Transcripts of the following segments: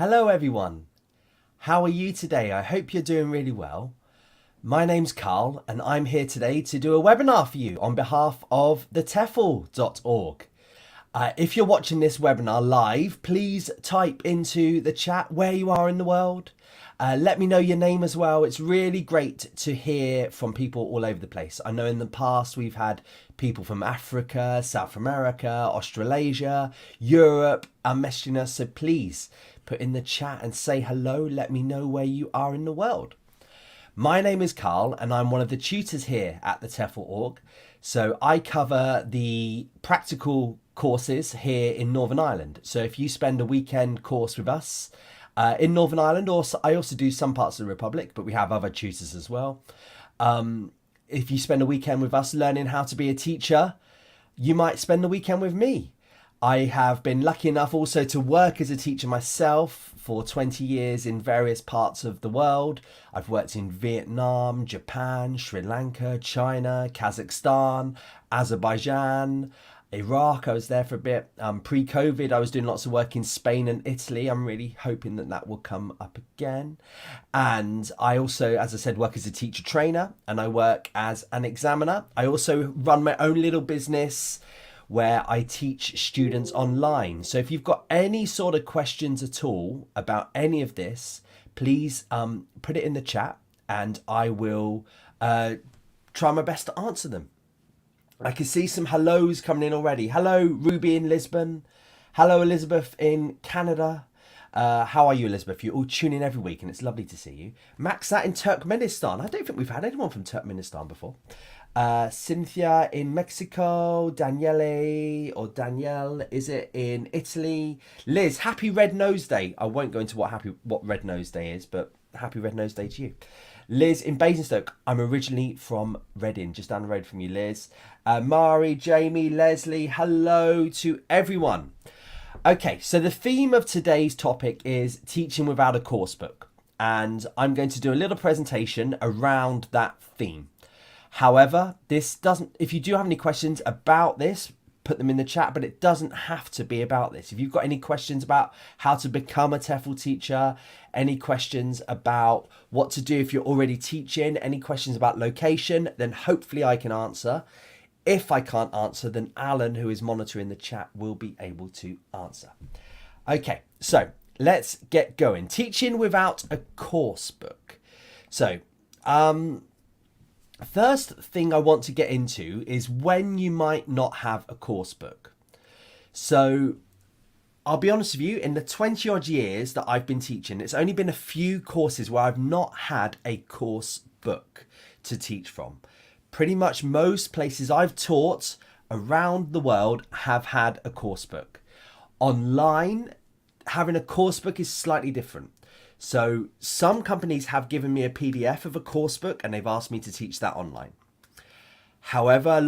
Hello everyone. How are you today? I hope you're doing really well. My name's Carl and I'm here today to do a webinar for you on behalf of the TEFL.org. If you're watching this webinar live, please type into the chat where you are in the world. Let me know your name as well. It's really great to hear from people all over the place. I know in the past we've had people from Africa, South America, Australasia, Europe messaging us. So please put in the chat and say hello. Let me know where you are in the world. My name is Carl and I'm one of the tutors here at the TEFL Org. So I cover the practical courses here in Northern Ireland. So if you spend a weekend course with us in Northern Ireland, or I also do some parts of the Republic, but we have other tutors as well. If you spend a weekend with us learning how to be a teacher, you might spend the weekend with me. I have been lucky enough also to work as a teacher myself for 20 years in various parts of the world. I've worked in Vietnam, Japan, Sri Lanka, China, Kazakhstan, Azerbaijan, Iraq. I was there for a bit. Pre-COVID, I was doing lots of work in Spain and Italy. I'm really hoping that that will come up again. And I also, as I said, work as a teacher trainer and I work as an examiner. I also run my own little business where I teach students online. So if you've got any sort of questions at all about any of this, please put it in the chat and I will try my best to answer them. I can see some hellos coming in already. Hello, Ruby in Lisbon. Hello, Elizabeth in Canada. How are you, Elizabeth? You're all tuning in every week and it's lovely to see you. Maxat in Turkmenistan. I don't think we've had anyone from Turkmenistan before. Cynthia in Mexico, Danielle, is it in Italy? Liz, happy Red Nose Day. I won't go into what Red Nose Day is, but happy Red Nose Day to you. Liz in Basingstoke. I'm originally from Reading, just down the road from you, Liz. Mari, Jamie, Leslie, hello to everyone. Okay, so the theme of today's topic is teaching without a course book, and I'm going to do a little presentation around that theme. However, if you do have any questions about this, put them in the chat, but it doesn't have to be about this. If you've got any questions about how to become a TEFL teacher, any questions about what to do if you're already teaching, any questions about location, then hopefully I can answer. If I can't answer, then Alan, who is monitoring the chat, will be able to answer. Okay, so let's get going. Teaching without a course book. So, first thing I want to get into is when you might not have a course book. So I'll be honest with you, in the 20 odd years that I've been teaching, it's only been a few courses where I've not had a course book to teach from. Pretty much most places I've taught around the world have had a course book. Online, having a course book is slightly different. So some companies have given me a PDF of a course book and they've asked me to teach that online. However,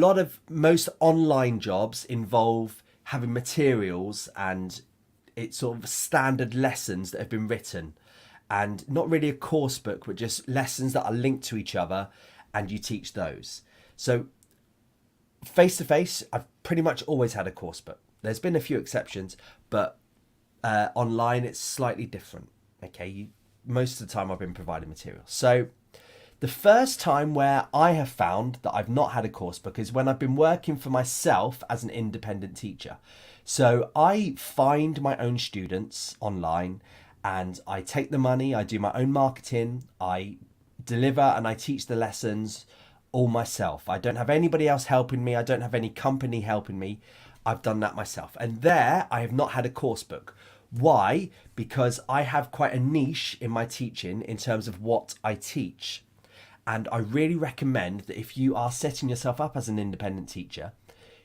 most online jobs involve having materials and it's sort of standard lessons that have been written and not really a course book, but just lessons that are linked to each other and you teach those. So face to face, I've pretty much always had a course book. There's been a few exceptions, but online it's slightly different. Okay, most of the time I've been providing material. So the first time where I have found that I've not had a course book is when I've been working for myself as an independent teacher. So I find my own students online and I take the money, I do my own marketing, I deliver and I teach the lessons all myself. I don't have anybody else helping me. I don't have any company helping me. I've done that myself. And there I have not had a course book. Why? Because I have quite a niche in my teaching in terms of what I teach. And I really recommend that if you are setting yourself up as an independent teacher,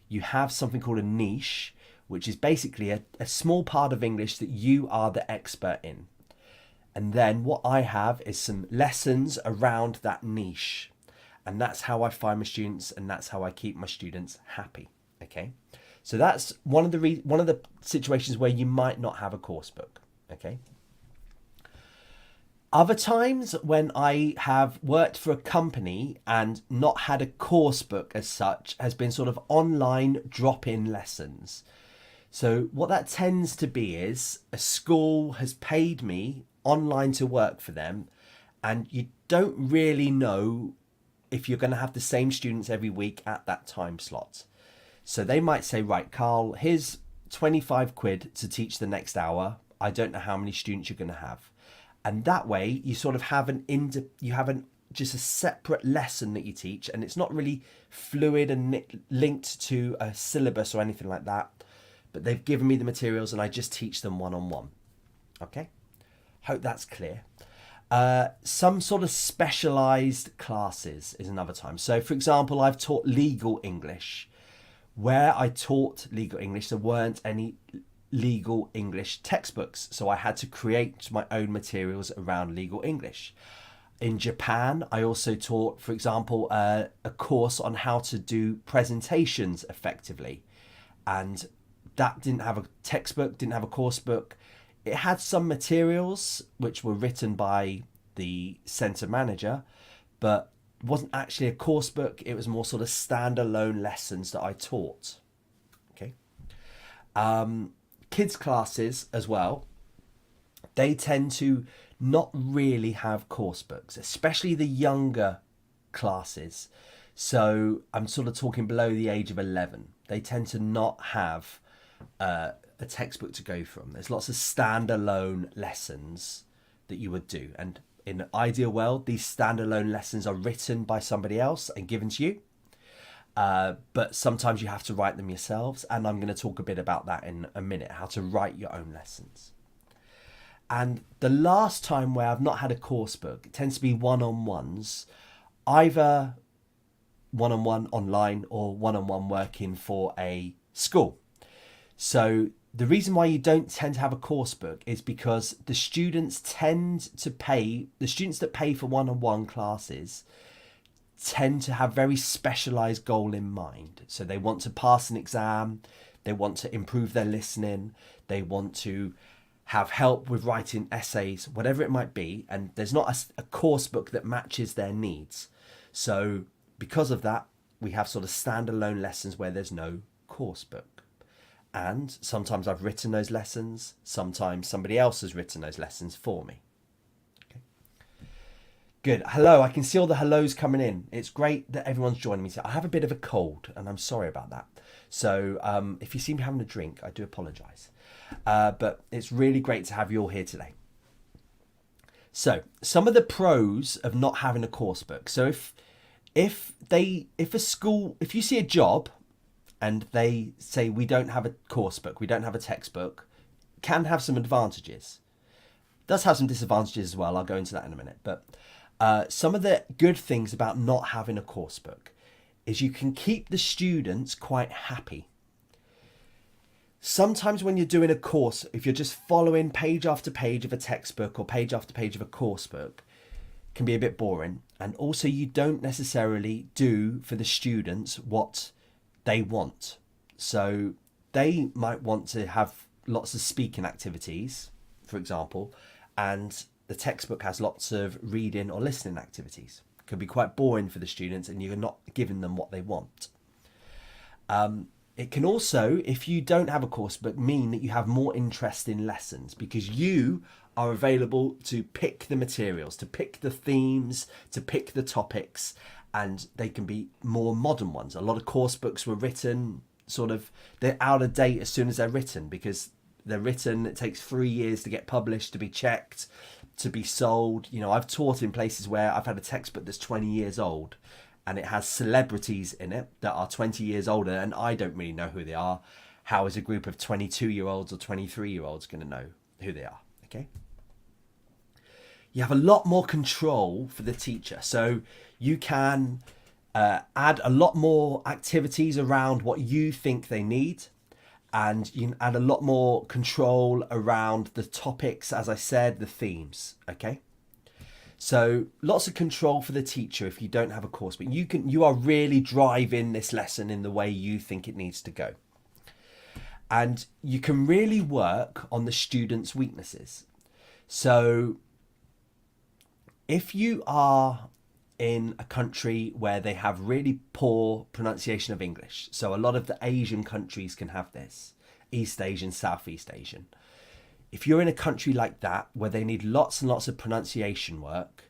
you have something called a niche, which is basically a small part of English that you are the expert in. And then what I have is some lessons around that niche. And that's how I find my students and that's how I keep my students happy. Okay. So that's one of the situations where you might not have a course book, okay? Other times when I have worked for a company and not had a course book as such has been sort of online drop-in lessons. So what that tends to be is a school has paid me online to work for them, and you don't really know if you're going to have the same students every week at that time slot. So they might say, right, Carl, here's 25 quid to teach the next hour. I don't know how many students you're going to have. And that way you sort of have just a separate lesson that you teach, and it's not really fluid and linked to a syllabus or anything like that. But they've given me the materials and I just teach them one-on-one. Okay, hope that's clear. Some sort of specialized classes is another time. So for example, I've taught legal English. Where I taught legal English, there weren't any legal English textbooks, so I had to create my own materials around legal English. In Japan, I also taught, for example, a course on how to do presentations effectively, and that didn't have a textbook, didn't have a course book. It had some materials which were written by the centre manager, but wasn't actually a course book. It was more sort of standalone lessons that I taught. Okay. Kids classes as well, they tend to not really have course books, especially the younger classes. So I'm sort of talking below the age of 11. They tend to not have a textbook to go from. There's lots of standalone lessons that you would do, and in an ideal world, these standalone lessons are written by somebody else and given to you. But sometimes you have to write them yourselves, and I'm going to talk a bit about that in a minute, how to write your own lessons. And the last time where I've not had a course book, it tends to be one-on-ones, either one-on-one online or one-on-one working for a school. So the reason why you don't tend to have a course book is because the students that pay for one-on-one classes tend to have very specialized goal in mind. So they want to pass an exam, they want to improve their listening, they want to have help with writing essays, whatever it might be, and there's not a course book that matches their needs. So because of that, we have sort of standalone lessons where there's no course book. And sometimes I've written those lessons, sometimes somebody else has written those lessons for me. Okay. Good. Hello, I can see all the hellos coming in. It's great that everyone's joining me. I have a bit of a cold and I'm sorry about that. So if you see me having a drink, I do apologise. But it's really great to have you all here today. So some of the pros of not having a course book. So if you see a job and they say we don't have a course book, we don't have a textbook, can have some advantages. Does have some disadvantages as well. I'll go into that in a minute. But some of the good things about not having a course book is you can keep the students quite happy. Sometimes when you're doing a course, if you're just following page after page of a textbook or page after page of a course book, it can be a bit boring. And also you don't necessarily do for the students what they want. So they might want to have lots of speaking activities, for example, and the textbook has lots of reading or listening activities. It can be quite boring for the students and you're not giving them what they want. It can also, if you don't have a course book, mean that you have more interest in lessons because you are available to pick the materials, to pick the themes, to pick the topics, and they can be more modern ones. A lot of course books were written they're out of date as soon as they're written because they're written, it takes 3 years to get published, to be checked, to be sold. You know, I've taught in places where I've had a textbook that's 20 years old and it has celebrities in it that are 20 years older and I don't really know who they are. How is a group of 22-year-olds or 23-year-olds going to know who they are? Okay. You have a lot more control for the teacher. So you can add a lot more activities around what you think they need. And you can add a lot more control around the topics, as I said, the themes, okay? So lots of control for the teacher if you don't have a course, but you are really driving this lesson in the way you think it needs to go. And you can really work on the students' weaknesses. So if you are in a country where they have really poor pronunciation of English, so a lot of the Asian countries can have this, East Asian, Southeast Asian. If you're in a country like that where they need lots and lots of pronunciation work,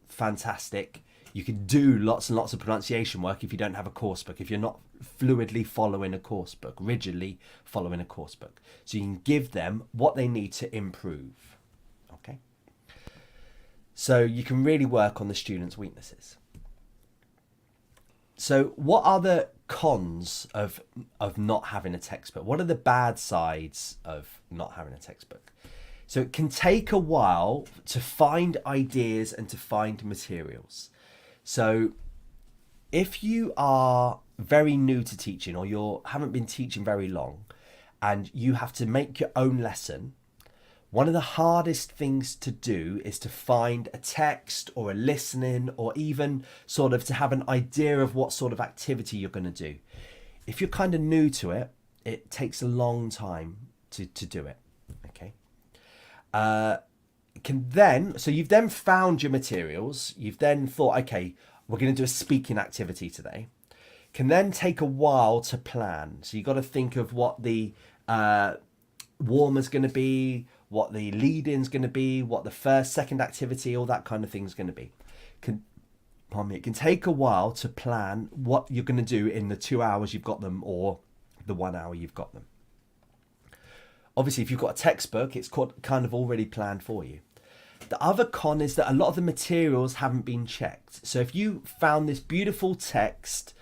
fantastic. You can do lots and lots of pronunciation work if you don't have a course book, if you're not fluidly following a course book, rigidly following a course book. So you can give them what they need to improve. Okay? So you can really work on the students' weaknesses. So what are the cons of not having a textbook? What are the bad sides of not having a textbook? So it can take a while to find ideas and to find materials. So if you are very new to teaching, or you haven't been teaching very long and you have to make your own lesson, one of the hardest things to do is to find a text or a listening, or even sort of to have an idea of what sort of activity you're going to do. If you're kind of new to it, it takes a long time to do it. Okay. So you've then found your materials. You've then thought, okay, we're going to do a speaking activity today. Can then take a while to plan. So you've got to think of what the warmer's going to be, what the lead-in's going to be, what the first, second activity, all that kind of thing is going to be. It can take a while to plan what you're going to do in the 2 hours you've got them, or the 1 hour you've got them. Obviously, if you've got a textbook, it's kind of already planned for you. The other con is that a lot of the materials haven't been checked. So if you found this beautiful text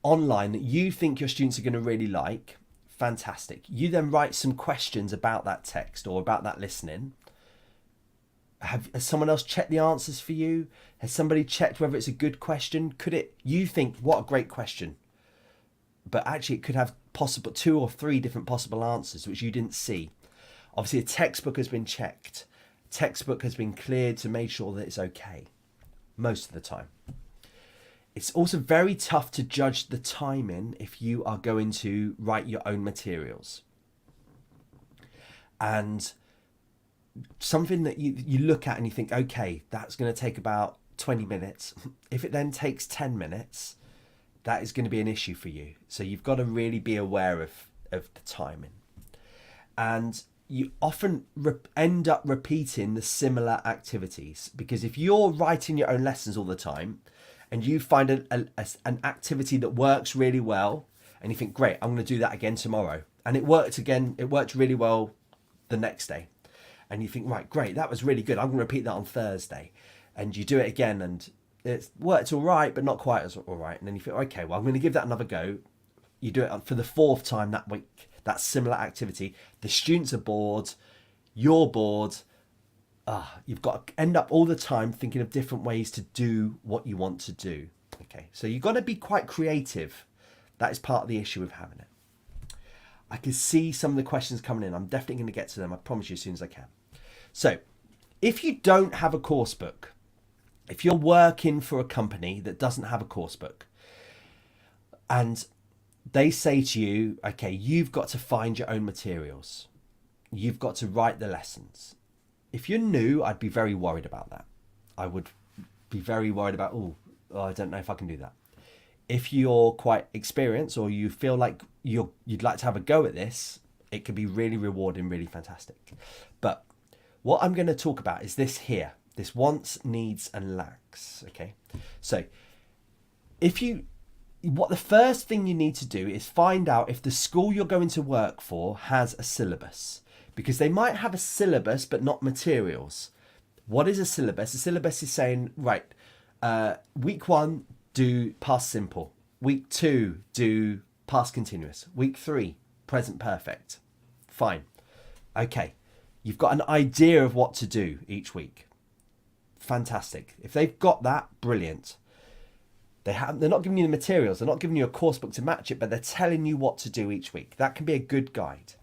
online that you think your students are going to really like, fantastic. You then write some questions about that text or about that listening. Has someone else checked the answers for you? Has somebody checked whether it's a good question? You think, what a great question. But actually it could have possible 2 or 3 different possible answers which you didn't see. Obviously a textbook has been checked. Textbook has been cleared to make sure that it's okay most of the time. It's also very tough to judge the timing if you are going to write your own materials. And something that you look at and you think, okay, that's going to take about 20 minutes. If it then takes 10 minutes, that is going to be an issue for you. So you've got to really be aware of the timing. And you often end up repeating the similar activities, because if you're writing your own lessons all the time and you find an activity that works really well and you think, great, I'm going to do that again tomorrow, and it worked really well the next day, and you think, right, great, that was really good, I'm going to repeat that on Thursday, and you do it again and it's worked all right but not quite as all right, and then you think, okay, well, I'm going to give that another go. You do it for the 4th time that week, that similar activity. The students are bored, you're bored. You've got to end up all the time thinking of different ways to do what you want to do. Okay, so you've got to be quite creative. That is part of the issue of having it. I can see some of the questions coming in. I'm definitely going to get to them. I promise you, as soon as I can. So if you don't have a course book, if you're working for a company that doesn't have a course book, and they say to you, okay, you've got to find your own materials, you've got to write the lessons. If you're new, I'd be very worried about that. I would be very worried about, I don't know if I can do that. If you're quite experienced, or you feel like you'd like to have a go at this, it can be really rewarding, really fantastic. But what I'm going to talk about is this here, this wants, needs and lacks. Okay, so what the first thing you need to do is find out if the school you're going to work for has a syllabus, because they might have a syllabus but not materials. What is a syllabus? A syllabus is saying, right, week 1 do past simple, week 2 do past continuous, week 3 present perfect. Fine, okay, you've got an idea of what to do each week. Fantastic. If they've got that, brilliant. They're not giving you the materials, they're not giving you a course book to match it, but they're telling you what to do each week. That can be a good guide.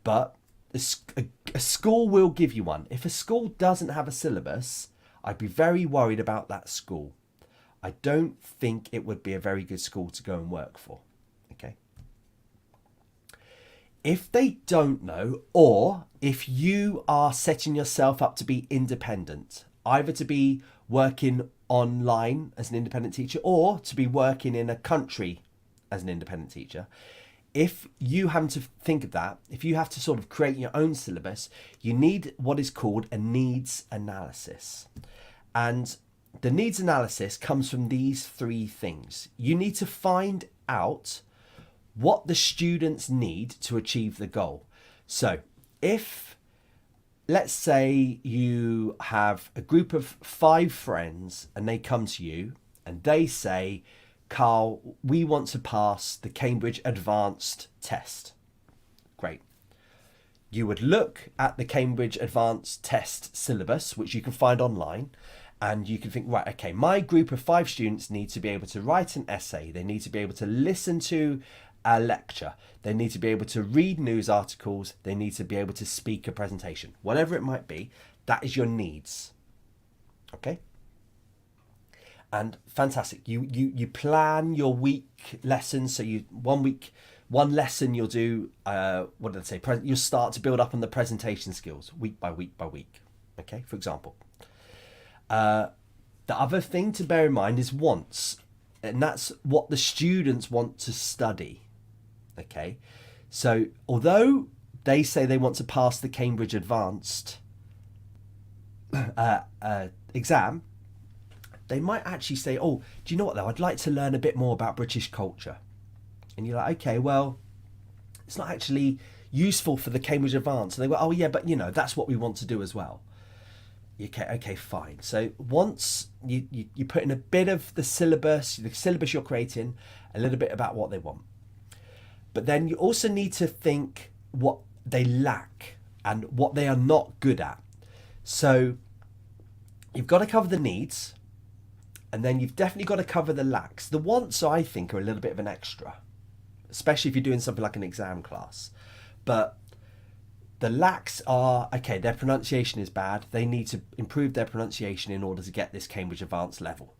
But a school will give you one. If a school doesn't have a syllabus, I'd be very worried about that school. I don't think it would be a very good school to go and work for. Okay. If they don't know, or if you are setting yourself up to be independent, either to be working online as an independent teacher or to be working in a country as an independent teacher, if you have to think of that, if you have to sort of create your own syllabus, you need what is called a needs analysis. And the needs analysis comes from these three things. You need to find out what the students need to achieve the goal. So if, let's say you have a group of 5 friends and they come to you and they say, Carl, we want to pass the Cambridge Advanced test. Great. You would look at the Cambridge Advanced test syllabus, which you can find online, and you can think, right, okay, my group of 5 students need to be able to write an essay. They need to be able to listen to a lecture. They need to be able to read news articles. They need to be able to speak a presentation. Whatever it might be, that is your needs. Okay? And fantastic. You plan your week lessons. So you 1 week, 1 lesson you'll do, what did I say? You'll start to build up on the presentation skills week by week by week. Okay, for example. The other thing to bear in mind is wants. And that's what the students want to study. Okay, so although they say they want to pass the Cambridge Advanced exam, they might actually say, oh, do you know what though? I'd like to learn a bit more about British culture. And you're like, okay, well, it's not actually useful for the Cambridge Advanced. And they go, oh yeah, but you know, that's what we want to do as well. Okay, fine. So once you put in a bit of the syllabus you're creating, a little bit about what they want. But then you also need to think what they lack and what they are not good at. So you've got to cover the needs, and then you've definitely got to cover the lacks. The wants, I think, are a little bit of an extra, especially if you're doing something like an exam class. But the lacks are, okay, their pronunciation is bad. They need to improve their pronunciation in order to get this Cambridge Advanced level.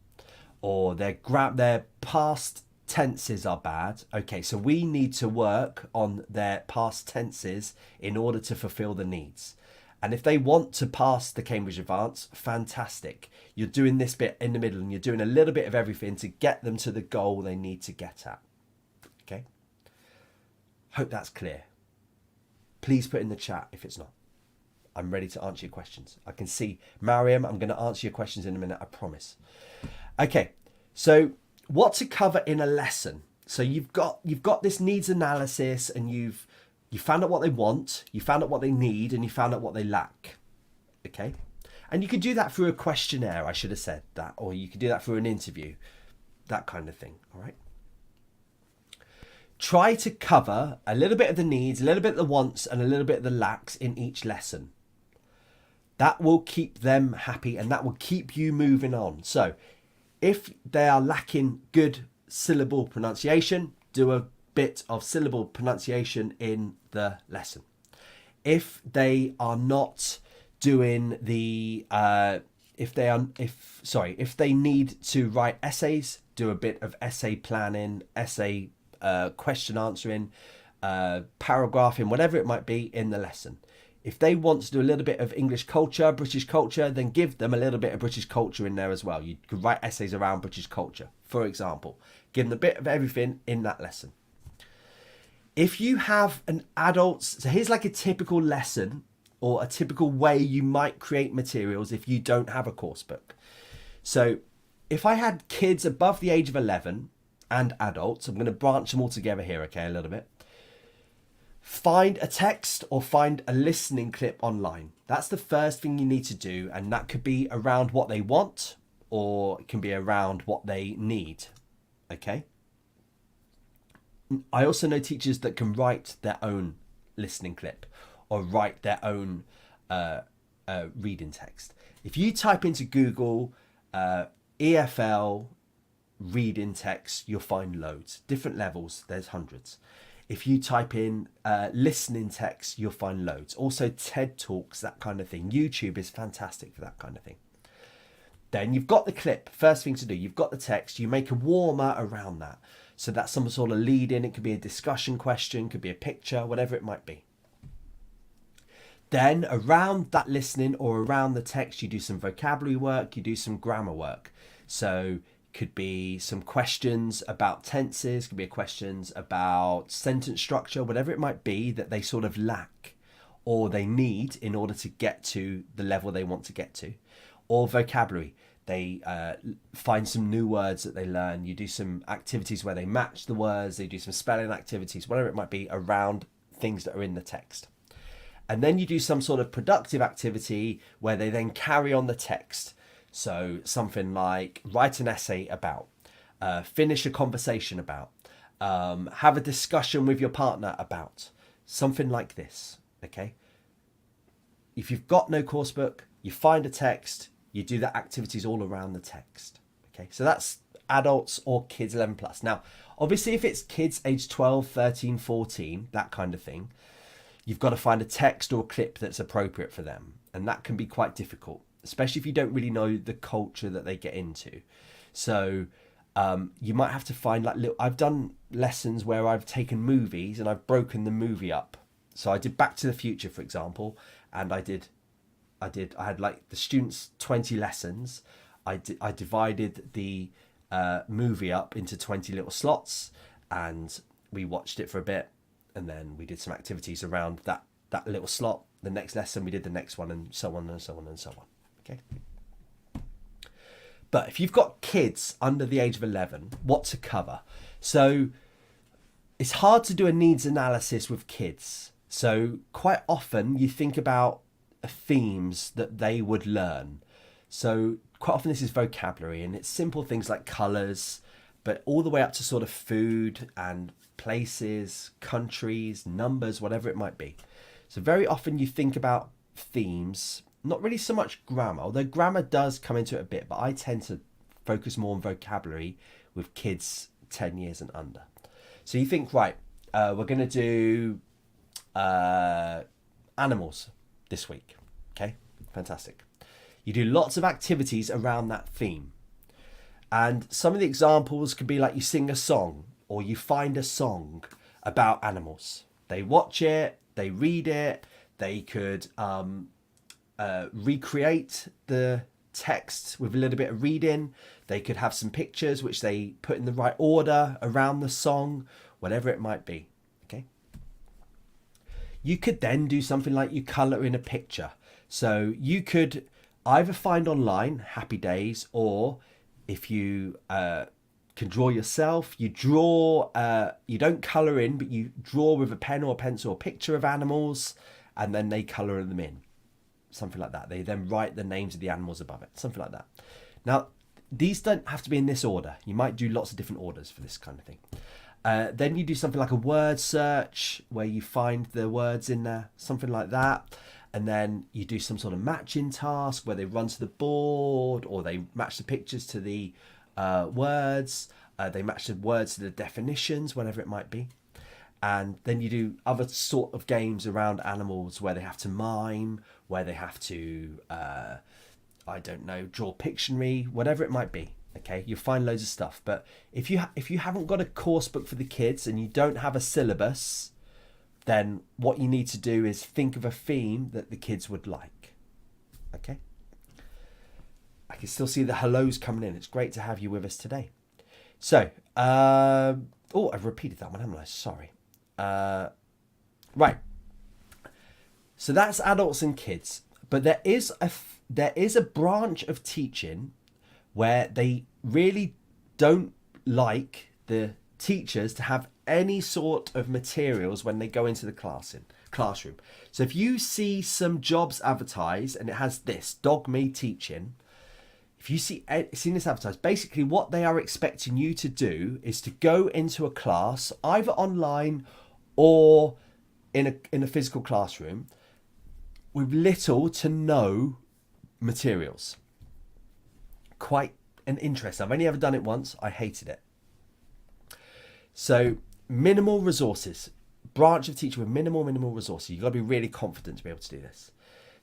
Or their past tenses are bad. Okay, so we need to work on their past tenses in order to fulfill the needs. And if they want to pass the Cambridge Advanced, fantastic. You're doing this bit in the middle and you're doing a little bit of everything to get them to the goal they need to get at. Okay? Hope that's clear. Please put in the chat if it's not. I'm ready to answer your questions. I can see Mariam, I'm going to answer your questions in a minute, I promise. Okay, so what to cover in a lesson. So you've got this needs analysis, and you found out what they want, you found out what they need, and you found out what they lack. Okay? And you could do that through a questionnaire, I should have said that, or you could do that through an interview, that kind of thing, all right? Try to cover a little bit of the needs, a little bit of the wants, and a little bit of the lacks in each lesson. That will keep them happy, and that will keep you moving on. So if they are lacking good syllable pronunciation, do a bit of syllable pronunciation in the lesson. If they are not doing the if they need to write essays, do a bit of essay planning, essay question answering, paragraphing, whatever it might be in the lesson. If they want to do a little bit of English culture, British culture, then give them a little bit of British culture in there as well. You could write essays around British culture, for example. Give them a bit of everything in that lesson. If you have an adult, so here's like a typical lesson or a typical way you might create materials if you don't have a course book. So if I had kids above the age of 11 and adults, I'm going to branch them all together here, okay, a little bit. Find a text or find a listening clip online. That's the first thing you need to do, and that could be around what they want, or it can be around what they need, okay? I also know teachers that can write their own listening clip or write their own reading text. If you type into Google EFL reading text, you'll find loads. Different levels, there's hundreds. If you type in listening text, you'll find loads. Also TED Talks, that kind of thing. YouTube is fantastic for that kind of thing. Then you've got the clip. First thing to do, you've got the text. You make a warmer around that. So that's some sort of lead in. It could be a discussion question, could be a picture, whatever it might be. Then around that listening or around the text, you do some vocabulary work, you do some grammar work. So Could be some questions about tenses, could be questions about sentence structure, whatever it might be that they sort of lack or they need in order to get to the level they want to get to. Or vocabulary. They find some new words that they learn. You do some activities where they match the words, they do some spelling activities, whatever it might be, around things that are in the text. And then you do some sort of productive activity where they then carry on the text. So something like write an essay about, finish a conversation about, have a discussion with your partner about, something like this, okay? If you've got no course book, you find a text, you do the activities all around the text, okay? So that's adults or kids 11 plus. Now, obviously if it's kids age 12, 13, 14, that kind of thing, you've got to find a text or clip that's appropriate for them. And that can be quite difficult, especially if you don't really know the culture that they get into. So you might have to find like little, I've done lessons where I've taken movies and I've broken the movie up. So I did Back to the Future, for example, and I had like the students 20 lessons. I divided the movie up into 20 little slots, and we watched it for a bit, and then we did some activities around that little slot. The next lesson we did the next one, and so on and so on and so on. Okay. But if you've got kids under the age of 11, what to cover? So it's hard to do a needs analysis with kids. So quite often you think about themes that they would learn. So quite often this is vocabulary, and it's simple things like colours, but all the way up to sort of food and places, countries, numbers, whatever it might be. So very often you think about themes, not really so much grammar, although grammar does come into it a bit, but I tend to focus more on vocabulary with kids 10 years and under. So you think, right, we're going to do animals this week. Okay, fantastic. You do lots of activities around that theme. And some of the examples could be like you sing a song, or you find a song about animals. They watch it, they read it, they could recreate the text with a little bit of reading. They could have some pictures which they put in the right order around the song, whatever it might be. Okay. You could then do something like you colour in a picture. So you could either find online Happy Days, or if you can draw yourself, you draw, you don't colour in, but you draw with a pen or a pencil a picture of animals, and then they colour them in. Something like that. They then write the names of the animals above it. Something like that. Now, these don't have to be in this order. You might do lots of different orders for this kind of thing. Then you do something like a word search where you find the words in there, something like that. And then you do some sort of matching task where they run to the board, or they match the pictures to the words. They match the words to the definitions, whatever it might be. And then you do other sort of games around animals where they have to mime, where they have to, I don't know, draw Pictionary, whatever it might be. Okay, you'll find loads of stuff. But if you haven't got a course book for the kids and you don't have a syllabus, then what you need to do is think of a theme that the kids would like. Okay? I can still see the hellos coming in. It's great to have you with us today. So, I've repeated that one, haven't I? Sorry. Right. So that's adults and kids. But there is a branch of teaching where they really don't like the teachers to have any sort of materials when they go into the classroom. So if you see some jobs advertised and it has this, Dogme teaching, if you see this advertised, basically what they are expecting you to do is to go into a class, either online or in a physical classroom, with little to no materials. Quite an interest. I've only ever done it once. I hated it. So minimal resources, branch of teaching with minimal resources. You've got to be really confident to be able to do this.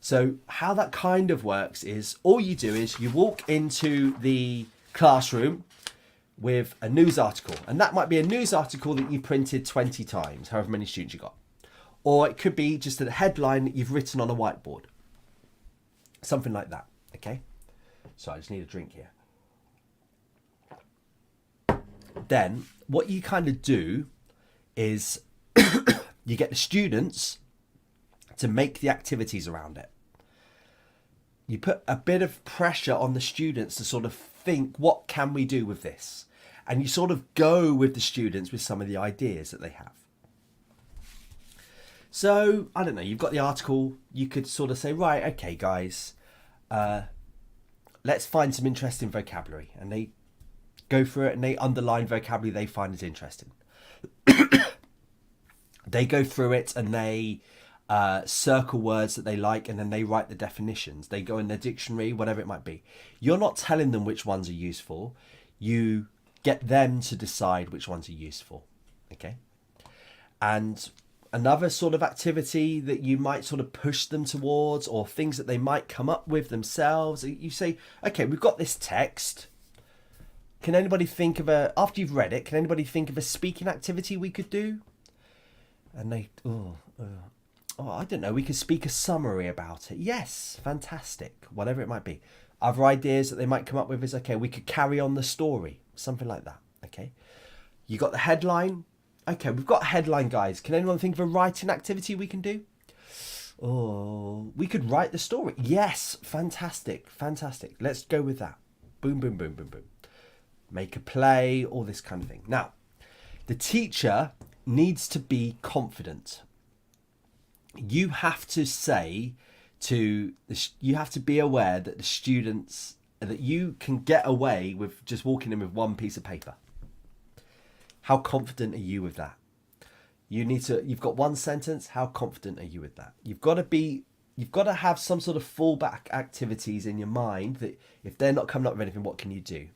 So how that kind of works is all you do is you walk into the classroom with a news article, and that might be a news article that you printed 20 times, however many students you got. Or it could be just a headline that you've written on a whiteboard. Something like that, okay? So I just need a drink here. then what you kind of do is you get the students to make the activities around it. You put a bit of pressure on the students to sort of think, what can we do with this? And you sort of go with the students with some of the ideas that they have. So, I don't know, you've got the article, you could sort of say, right, okay, guys, let's find some interesting vocabulary. And they go through it and they underline vocabulary they find is interesting. They go through it and they circle words that they like, and then they write the definitions. They go in their dictionary, whatever it might be. You're not telling them which ones are useful. You get them to decide which ones are useful. Okay? And another sort of activity that you might sort of push them towards, or things that they might come up with themselves. You say, okay, we've got this text. Can anybody think of after you've read it, can anybody think of a speaking activity we could do? And they, I don't know, we could speak a summary about it. Yes, fantastic, whatever it might be. Other ideas that they might come up with is, okay, we could carry on the story, something like that, okay? You got the headline. Okay, we've got a headline, guys. Can anyone think of a writing activity we can do? Oh, we could write the story. Yes, fantastic, fantastic. Let's go with that. Boom, boom, boom, boom, boom. Make a play, all this kind of thing. Now, the teacher needs to be confident. You have to say you have to be aware that the students, that you can get away with just walking in with one piece of paper. How confident are you with that? You've got one sentence. How confident are you with that? You've got to have some sort of fallback activities in your mind that if they're not coming up with anything, what can you do?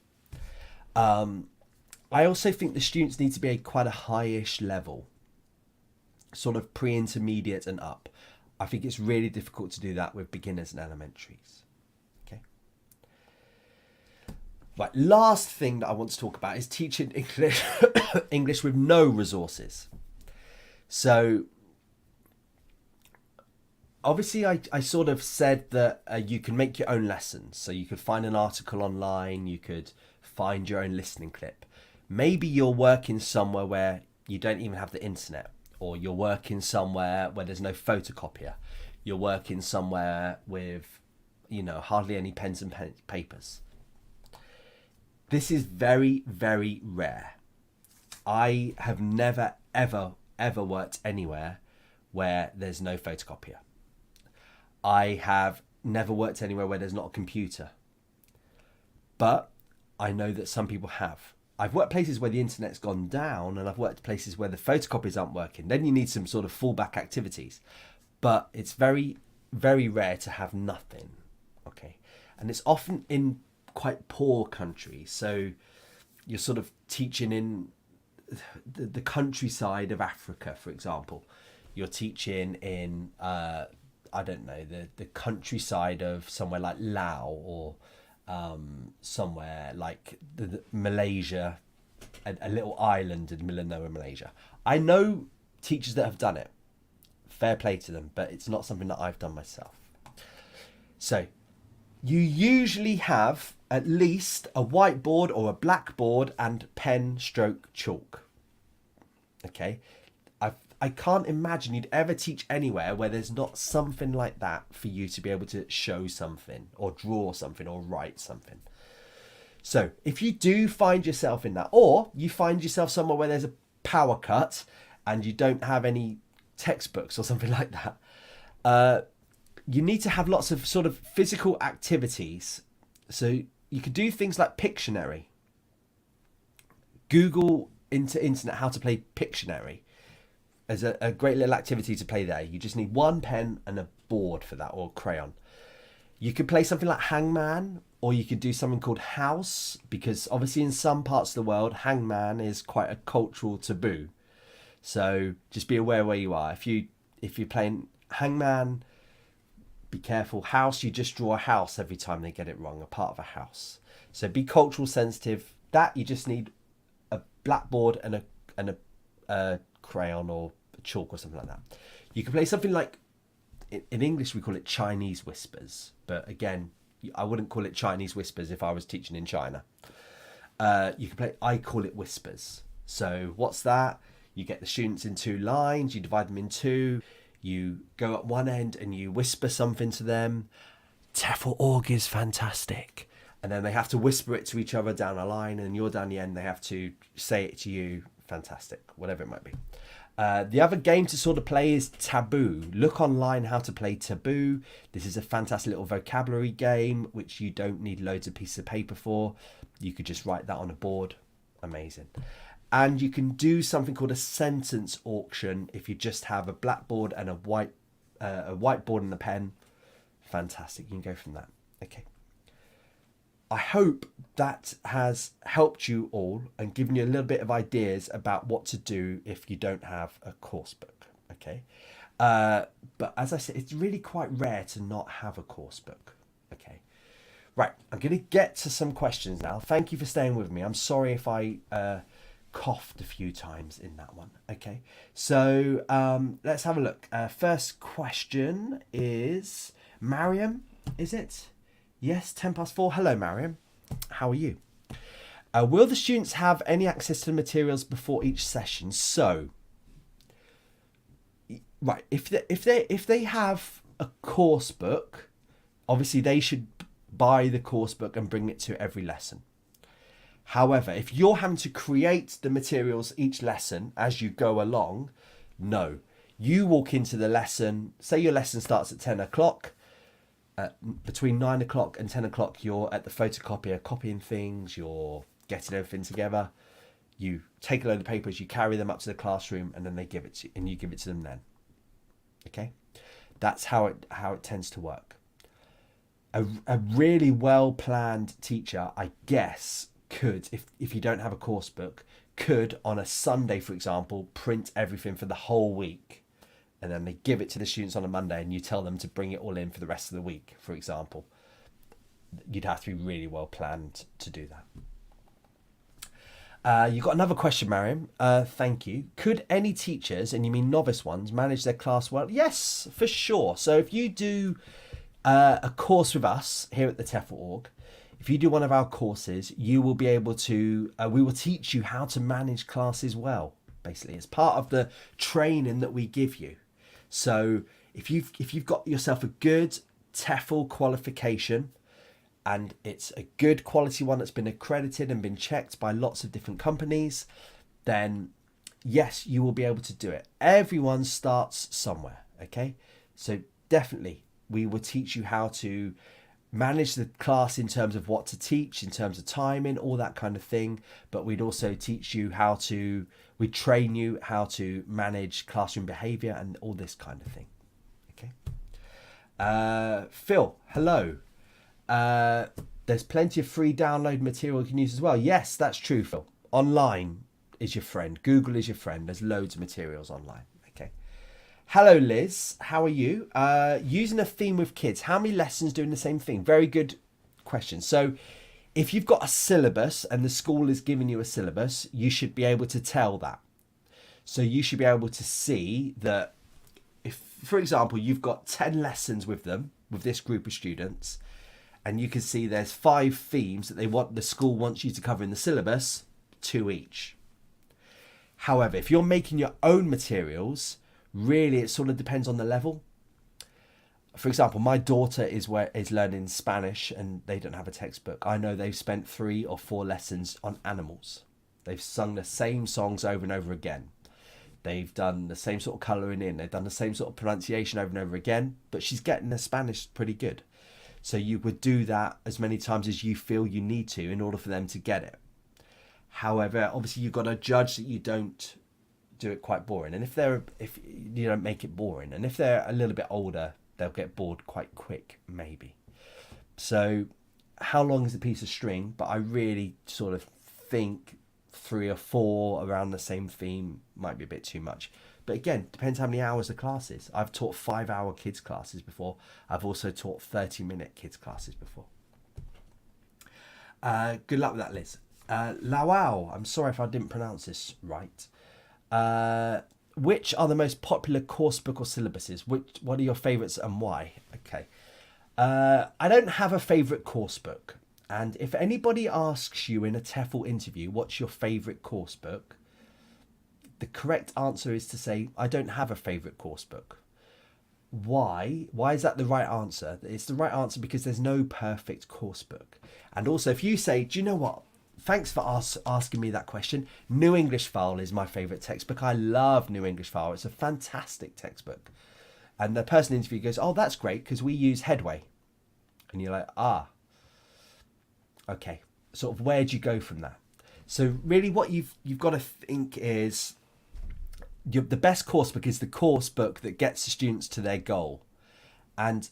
I also think the students need to be quite a high-ish level, sort of pre-intermediate and up. I think it's really difficult to do that with beginners and elementaries. Okay. Right, last thing that I want to talk about is teaching English, English with no resources. So, obviously, I sort of said that you can make your own lessons. So you could find an article online, you could find your own listening clip. Maybe you're working somewhere where you don't even have the internet, or you're working somewhere where there's no photocopier. You're working somewhere with, hardly any pens and papers. This is very, very rare. I have never, ever, ever worked anywhere where there's no photocopier. I have never worked anywhere where there's not a computer. But I know that some people have. I've worked places where the internet's gone down, and I've worked places where the photocopies aren't working. Then you need some sort of fallback activities. But it's very, very rare to have nothing. Okay. And it's often in quite poor countries. So you're sort of teaching in the countryside of Africa, for example. You're teaching in, the countryside of somewhere like Laos, or somewhere like the Malaysia, a little island in the middle of nowhere, Malaysia. I know teachers that have done it. Fair play to them, but it's not something that I've done myself. So you usually have at least a whiteboard or a blackboard and pen stroke chalk. Okay. I can't imagine you'd ever teach anywhere where there's not something like that for you to be able to show something or draw something or write something. So if you do find yourself in that, or you find yourself somewhere where there's a power cut and you don't have any textbooks or something like that, you need to have lots of sort of physical activities. So you could do things like Pictionary. Google into internet how to play Pictionary. There's a great little activity to play there. You just need one pen and a board for that, or crayon. You could play something like Hangman, or you could do something called House, because obviously in some parts of the world, Hangman is quite a cultural taboo. So just be aware where you are. If you're playing Hangman, be careful. House, you just draw a house every time they get it wrong, a part of a house. So be cultural sensitive. That you just need a blackboard and a crayon or chalk or something like that. You can play something like, in English we call it Chinese whispers, but again, I wouldn't call it Chinese whispers if I was teaching in China. you can play, I call it whispers. So what's that? You get the students in 2 lines, you divide them in 2, you go at one end and you whisper something to them. TEFL Org is fantastic. And then they have to whisper it to each other down a line, and you're down the end, they have to say it to you. Fantastic, whatever it might be. The other game to sort of play is Taboo. Look online how to play Taboo. This is a fantastic little vocabulary game, which you don't need loads of pieces of paper for. You could just write that on a board. Amazing. And you can do something called a sentence auction if you just have a blackboard and a whiteboard and a pen. Fantastic, you can go from that. Okay. I hope that has helped you all and given you a little bit of ideas about what to do if you don't have a course book. Okay. But as I said, it's really quite rare to not have a course book. Okay. Right. I'm going to get to some questions now. Thank you for staying with me. I'm sorry if I coughed a few times in that one. Okay. So let's have a look. First question is Mariam, is it? Yes, 4:10. Hello, Mariam. How are you? Will the students have any access to the materials before each session? So, right, if they have a course book, obviously they should buy the course book and bring it to every lesson. However, if you're having to create the materials each lesson as you go along, no. You walk into the lesson, say your lesson starts at 10 o'clock. Between 9 o'clock and 10 o'clock, you're at the photocopier copying things, you're getting everything together. You take a load of papers, you carry them up to the classroom, and then they give it to you, and you give it to them then. Okay? That's how it tends to work. A really well-planned teacher, I guess, could, if you don't have a course book, could, on a Sunday, for example, print everything for the whole week. And then they give it to the students on a Monday and you tell them to bring it all in for the rest of the week, for example. You'd have to be really well planned to do that. You've got another question, Mariam. Thank you. Could any teachers, and you mean novice ones, manage their class well? Yes, for sure. So if you do a course with us here at the TEFL Org, if you do one of our courses, you will be able to, we will teach you how to manage classes well, basically. It's part of the training that we give you. So if you've got yourself a good TEFL qualification, and it's a good quality one that's been accredited and been checked by lots of different companies, then yes, you will be able to do it. Everyone starts somewhere, okay? So definitely we will teach you how to manage the class in terms of what to teach, in terms of timing, all that kind of thing. But we'd also teach you we'd train you how to manage classroom behaviour and all this kind of thing. Okay. Phil, hello. There's plenty of free download material you can use as well. Yes, that's true, Phil. Online is your friend. Google is your friend. There's loads of materials online. Okay. Hello, Liz. How are you? Using a theme with kids. How many lessons doing the same thing? Very good question. So if you've got a syllabus and the school is giving you a syllabus, you should be able to tell that. So you should be able to see that if, for example, you've got 10 lessons with them, with this group of students, and you can see there's 5 themes that the school wants you to cover in the syllabus, 2 each. However, if you're making your own materials, really it sort of depends on the level. For example, my daughter is learning Spanish and they don't have a textbook. I know they've spent 3 or 4 lessons on animals. They've sung the same songs over and over again. They've done the same sort of colouring in. They've done the same sort of pronunciation over and over again, but she's getting the Spanish pretty good. So you would do that as many times as you feel you need to in order for them to get it. However, obviously you've got to judge that you don't do it quite boring. And if you don't make it boring, and if they're a little bit older, they'll get bored quite quick, maybe. So how long is a piece of string? But I really sort of think 3 or 4 around the same theme might be a bit too much. But again, depends how many hours the class is. I've taught 5-hour kids classes before. I've also taught 30-minute kids classes before. Good luck with that, Liz. Lawao, I'm sorry if I didn't pronounce this right. Which are the most popular course book or syllabuses? What are your favourites and why? Okay. I don't have a favourite course book. And if anybody asks you in a TEFL interview, what's your favourite course book? The correct answer is to say, I don't have a favourite course book. Why? Why is that the right answer? It's the right answer because there's no perfect course book. And also, if you say, do you know what? Thanks for asking me that question. New English File is my favourite textbook. I love New English File. It's a fantastic textbook. And the person interviewed goes, oh, that's great because we use Headway. And you're like, okay. Sort of where do you go from that? So really what you've got to think is the best course book is the course book that gets the students to their goal. And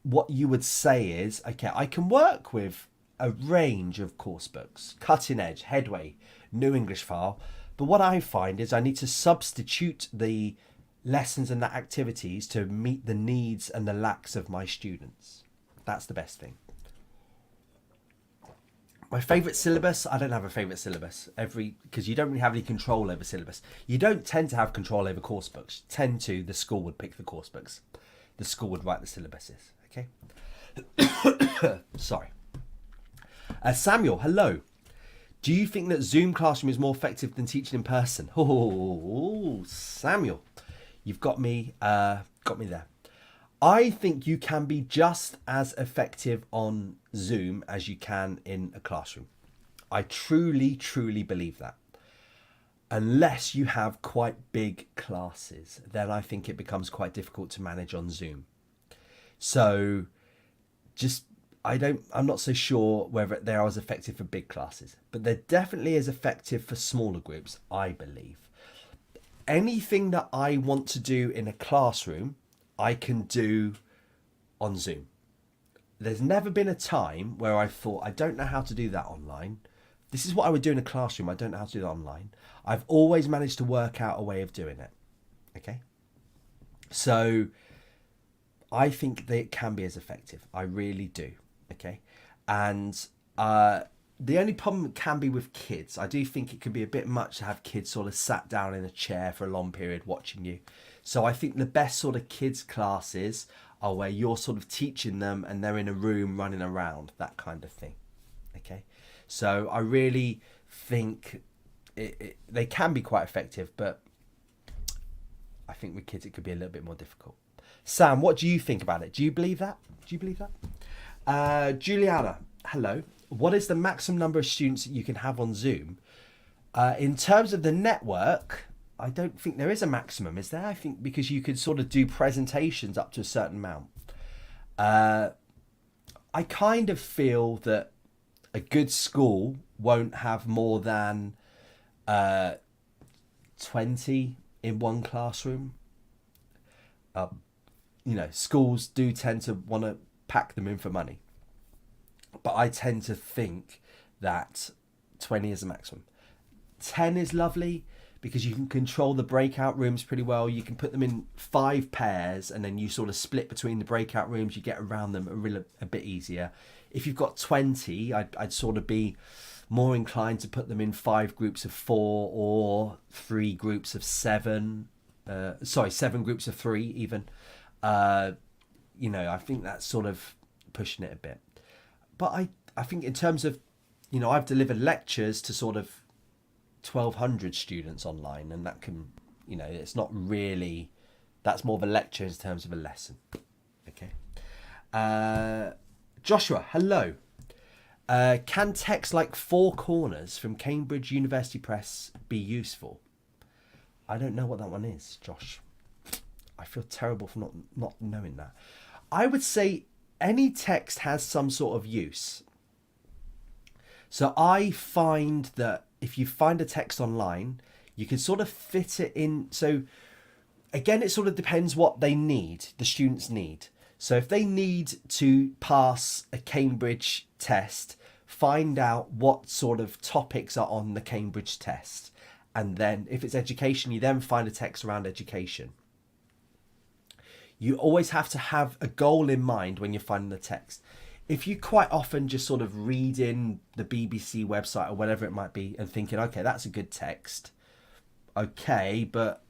what you would say is, okay, I can work with a range of course books, Cutting Edge, Headway, New English File. But what I find is I need to substitute the lessons and the activities to meet the needs and the lacks of my students. That's the best thing. My favourite syllabus, I don't have a favourite syllabus because you don't really have any control over syllabus. You don't tend to have control over course books. The school would pick the course books. The school would write the syllabuses, okay? Sorry. Samuel, hello. Do you think that Zoom classroom is more effective than teaching in person? Oh, Samuel, you've got me there. I think you can be just as effective on Zoom as you can in a classroom. I truly, truly believe that. Unless you have quite big classes, then I think it becomes quite difficult to manage on Zoom. So I'm not so sure whether they are as effective for big classes, but they're definitely as effective for smaller groups, I believe. Anything that I want to do in a classroom, I can do on Zoom. There's never been a time where I thought, I don't know how to do that online. This is what I would do in a classroom. I don't know how to do that online. I've always managed to work out a way of doing it. Okay. So I think that it can be as effective. I really do. Okay. And the only problem can be with kids. I do think it can be a bit much to have kids sort of sat down in a chair for a long period watching you. So I think the best sort of kids classes are where you're sort of teaching them and they're in a room running around, that kind of thing. Okay. So I really think they can be quite effective, but I think with kids it could be a little bit more difficult. Sam, what do you think about it? Do you believe that? Juliana, hello. What is the maximum number of students that you can have on Zoom? In terms of the network, I don't think there is a maximum, is there? I think because you could sort of do presentations up to a certain amount. I kind of feel that a good school won't have more than 20 in one classroom. Schools do tend to want to pack them in for money. But I tend to think that 20 is the maximum. 10 is lovely because you can control the breakout rooms pretty well. You can put them in 5 pairs and then you sort of split between the breakout rooms. You get around them a bit easier. If you've got 20, I'd sort of be more inclined to put them in 5 groups of 4 or 3 groups of 7. 7 groups of 3 even. I think that's sort of pushing it a bit. But I think in terms of, I've delivered lectures to sort of 1,200 students online, and that can, it's not really, that's more of a lecture in terms of a lesson. Okay. Joshua, hello. Can text like 4 Corners from Cambridge University Press be useful? I don't know what that one is, Josh. I feel terrible for not knowing that. I would say any text has some sort of use. So I find that if you find a text online, you can sort of fit it in. So again, it sort of depends what they need, the students need. So if they need to pass a Cambridge test, find out what sort of topics are on the Cambridge test. And then if it's education, you then find a text around education. You always have to have a goal in mind when you're finding the text. If you quite often just sort of read in the BBC website or whatever it might be and thinking, okay, that's a good text. Okay, but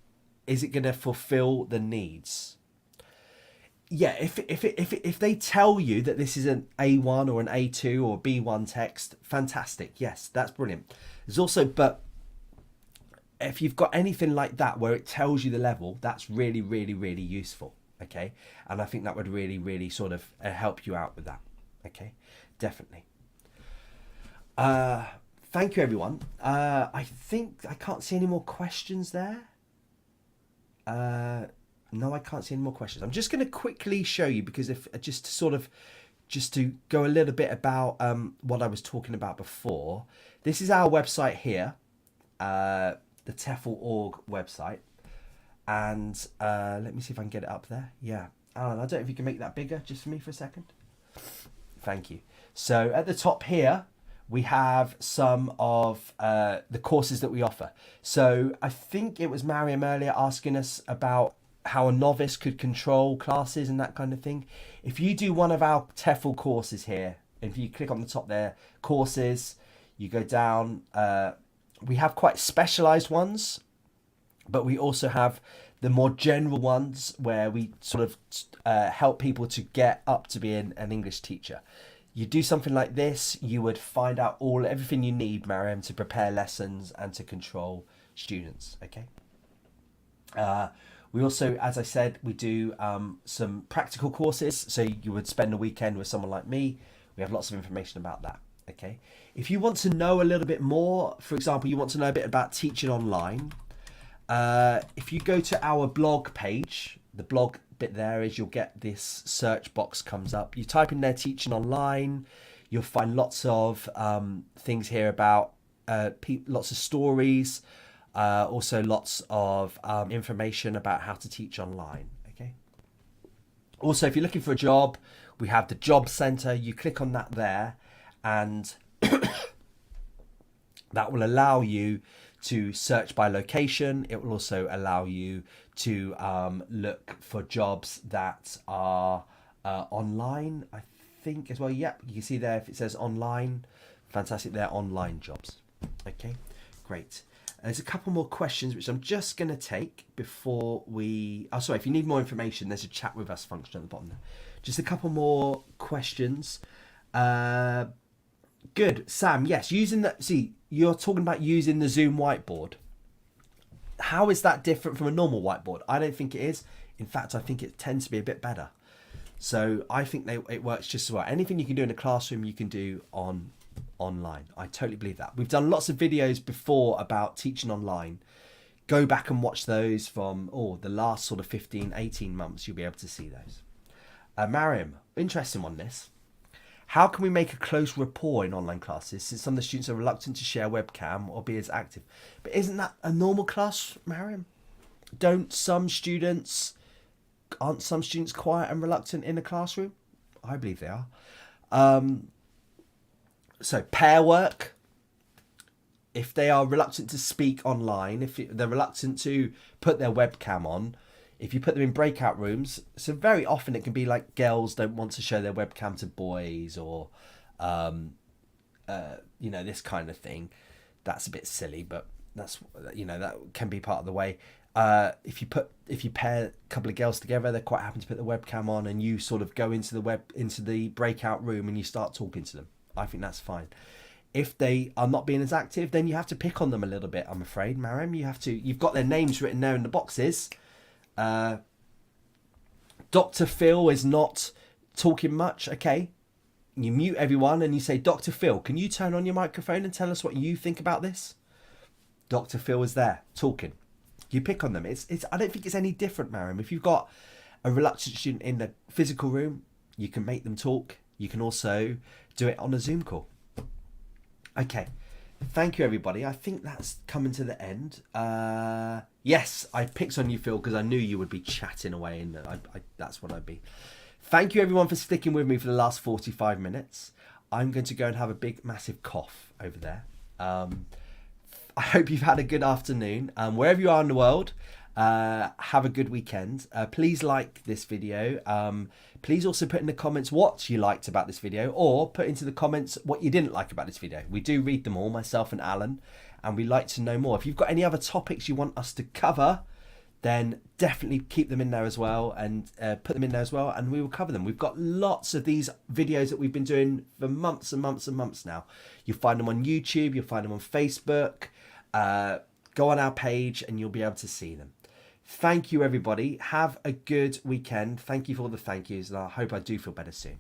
is it going to fulfill the needs? yeah, if they tell you that this is an A1 or an A2 or B1 text, fantastic. Yes, that's brilliant. There's also, but if you've got anything like that where it tells you the level, that's really, really, really useful. Okay, and I think that would really, really sort of help you out with that. Okay, definitely. Thank you, everyone. I think I can't see any more questions there. No, I can't see any more questions. I'm just going to quickly show you, because if just to sort of just to go a little bit about what I was talking about before. This is our website here, the TEFL Org website, and let me see if I can get it up there. Yeah, Alan, I don't know if you can make that bigger just for me for a second. Thank you. So at the top here, we have some of the courses that we offer. So I think it was Mariam earlier asking us about how a novice could control classes and that kind of thing. If you do one of our TEFL courses here, if you click on the top there, courses, you go down, we have quite specialized ones, but we also have the more general ones where we sort of help people to get up to being an English teacher. You do something like this, you would find out everything you need, Mariam, to prepare lessons and to control students. Okay. We also, as I said, we do some practical courses. So you would spend a weekend with someone like me. We have lots of information about that. Okay. If you want to know a little bit more, for example, you want to know a bit about teaching online. If you go to our blog page, the blog bit there is, you'll get this search box comes up. You type in there teaching online, you'll find lots of things here about lots of stories, also lots of information about how to teach online. Okay. Also, if you're looking for a job, we have the job center. You click on that there, and that will allow you to search by location. It will also allow you to look for jobs that are online, I think, as well. Yep, you can see there if it says online. Fantastic, they're online jobs. Okay, great. There's a couple more questions which I'm just going to take before we... Oh, sorry, if you need more information, there's a chat with us function at the bottom there. Just a couple more questions. Good. Sam, yes, using the... See, you're talking about using the Zoom whiteboard. How is that different from a normal whiteboard? I don't think it is. In fact, I think it tends to be a bit better. So I think it works just as well. Anything you can do in a classroom, you can do online. I totally believe that. We've done lots of videos before about teaching online. Go back and watch those from the last sort of 15, 18 months. You'll be able to see those. Mariam, interesting on this. How can we make a close rapport in online classes since some of the students are reluctant to share webcam or be as active? But isn't that a normal class, Mariam? Aren't some students quiet and reluctant in the classroom? I believe they are. So pair work, if they are reluctant to speak online, if they're reluctant to put their webcam on, if you put them in breakout rooms, so very often it can be like girls don't want to show their webcam to boys, or this kind of thing. That's a bit silly, but that's that can be part of the way. If you pair a couple of girls together, they're quite happy to put the webcam on, and you sort of go into the breakout room and you start talking to them. I think that's fine. If they are not being as active, then you have to pick on them a little bit, I'm afraid, Mariam. You've got their names written there in the boxes. Dr. Phil is not talking much, okay? You mute everyone and you say, Dr. Phil, can you turn on your microphone and tell us what you think about this? Dr. Phil is there talking. You pick on them. I don't think it's any different, Mariam. If you've got a reluctant student in the physical room, you can make them talk. You can also do it on a Zoom call. Okay. Thank you, everybody. I think that's coming to the end. Yes, I picked on you, Phil, because I knew you would be chatting away, and that's what I'd be. Thank you, everyone, for sticking with me for the last 45 minutes. I'm going to go and have a big, massive cough over there. I hope you've had a good afternoon. Wherever you are in the world, have a good weekend. Please like this video. Please also put in the comments what you liked about this video, or put into the comments what you didn't like about this video. We do read them all, myself and Alan, and we like to know more. If you've got any other topics you want us to cover, then definitely keep them in there as well, and put them in there as well, and we will cover them. We've got lots of these videos that we've been doing for months and months and months now. You'll find them on YouTube, you'll find them on Facebook. Go on our page and you'll be able to see them. Thank you, everybody. Have a good weekend. Thank you for all the thank yous, and I hope I do feel better soon.